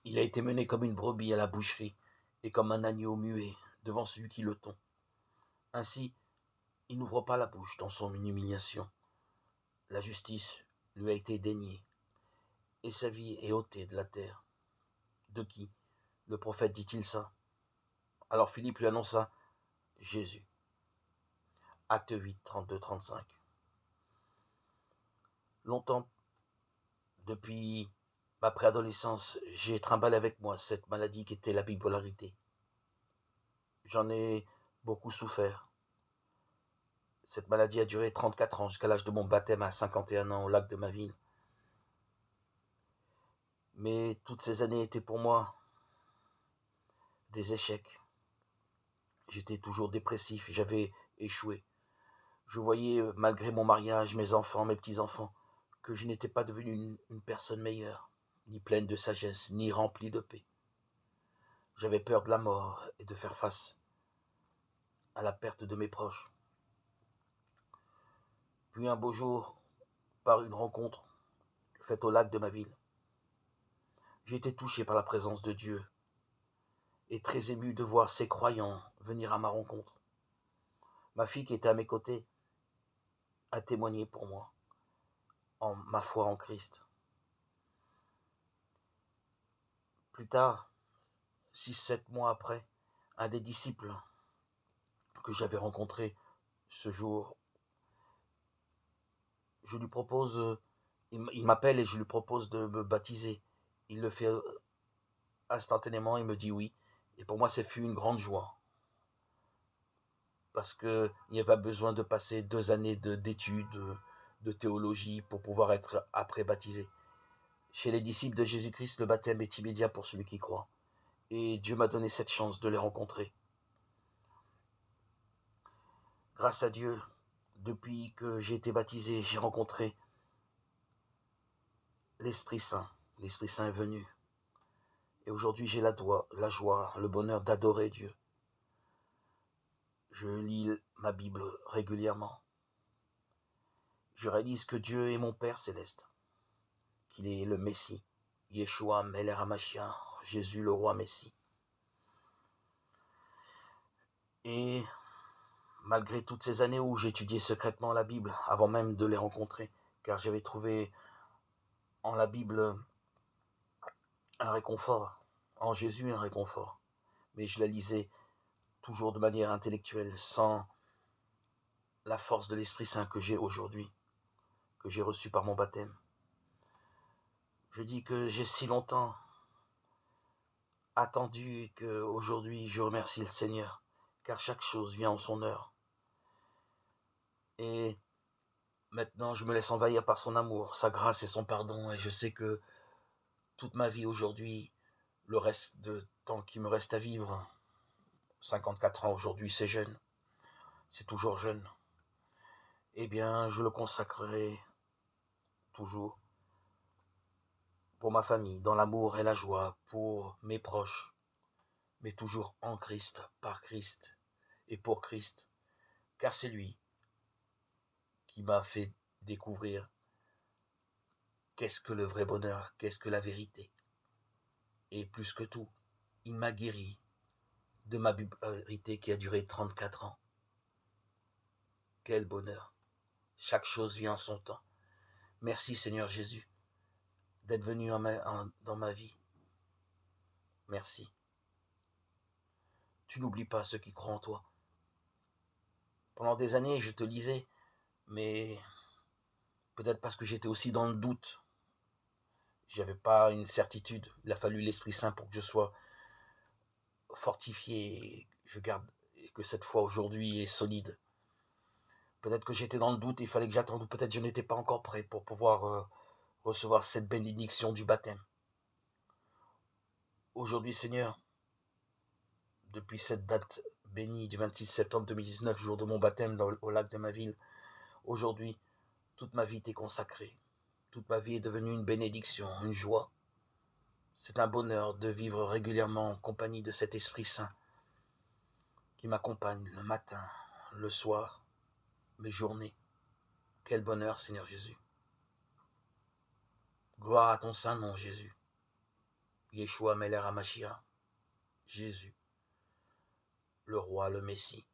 Il a été mené comme une brebis à la boucherie, et comme un agneau muet devant celui qui le tond. Ainsi, il n'ouvre pas la bouche dans son humiliation. La justice lui a été déniée, et sa vie est ôtée de la terre. De qui le prophète dit-il ça? Alors Philippe lui annonça Jésus. Acte 8, 32-35. Longtemps, depuis ma préadolescence, j'ai trimballé avec moi cette maladie qui était la bipolarité. J'en ai beaucoup souffert. Cette maladie a duré 34 ans, jusqu'à l'âge de mon baptême à 51 ans au lac de ma ville. Mais toutes ces années étaient pour moi des échecs. J'étais toujours dépressif, j'avais échoué. Je voyais, malgré mon mariage, mes enfants, mes petits-enfants, que je n'étais pas devenu une personne meilleure, ni pleine de sagesse, ni remplie de paix. J'avais peur de la mort et de faire face à la perte de mes proches. Puis un beau jour, par une rencontre faite au lac de ma ville, j'ai été touché par la présence de Dieu et très ému de voir ces croyants venir à ma rencontre. Ma fille qui était à mes côtés a témoigné pour moi en ma foi en Christ. Plus tard, 6-7 mois après, un des disciples que j'avais rencontré ce jour, je lui propose, il m'appelle et je lui propose de me baptiser. Il le fait instantanément, il me dit oui. Et pour moi, ce fut une grande joie. Parce qu'il n'y avait pas besoin de passer 2 années d'études, de théologie pour pouvoir être après baptisé. Chez les disciples de Jésus-Christ, le baptême est immédiat pour celui qui croit. Et Dieu m'a donné cette chance de les rencontrer. Grâce à Dieu, depuis que j'ai été baptisé, j'ai rencontré l'Esprit Saint. L'Esprit Saint est venu. Et aujourd'hui, j'ai la joie, le bonheur d'adorer Dieu. Je lis ma Bible régulièrement. Je réalise que Dieu est mon Père céleste, qu'il est le Messie, Yeshua Melech HaMashiach, Jésus le roi Messie. Et malgré toutes ces années où j'étudiais secrètement la Bible, avant même de les rencontrer, car j'avais trouvé en la Bible un réconfort, en Jésus un réconfort, mais je la lisais toujours de manière intellectuelle, sans la force de l'Esprit Saint que j'ai aujourd'hui, que j'ai reçu par mon baptême. Je dis que j'ai si longtemps attendu et qu'aujourd'hui je remercie le Seigneur, car chaque chose vient en son heure. Et maintenant je me laisse envahir par son amour, sa grâce et son pardon, et je sais que toute ma vie aujourd'hui, le reste de temps qui me reste à vivre, 54 ans aujourd'hui, c'est jeune, c'est toujours jeune, eh bien je le consacrerai toujours pour ma famille, dans l'amour et la joie, pour mes proches, mais toujours en Christ, par Christ et pour Christ, car c'est lui qui m'a fait découvrir qu'est-ce que le vrai bonheur, qu'est-ce que la vérité. Et plus que tout, il m'a guéri de ma bipolarité qui a duré 34 ans. Quel bonheur! Chaque chose vient en son temps. Merci Seigneur Jésus d'être venu dans ma vie. Merci. Tu n'oublies pas ceux qui croient en toi. Pendant des années, je te lisais, mais peut-être parce que j'étais aussi dans le doute. J'avais pas une certitude. Il a fallu l'Esprit Saint pour que je sois fortifié. Je garde et que cette foi aujourd'hui est solide. Peut-être que j'étais dans le doute, il fallait que j'attende, ou peut-être je n'étais pas encore prêt pour pouvoir recevoir cette bénédiction du baptême. Aujourd'hui, Seigneur, depuis cette date bénie du 26 septembre 2019, jour de mon baptême au lac de ma ville, aujourd'hui, toute ma vie t'est consacrée. Toute ma vie est devenue une bénédiction, une joie. C'est un bonheur de vivre régulièrement en compagnie de cet Esprit Saint qui m'accompagne le matin, le soir, mes journées. Quel bonheur, Seigneur Jésus. Gloire à ton saint nom, Jésus. Yeshua Meler HaMashiach, Jésus, le roi, le Messie.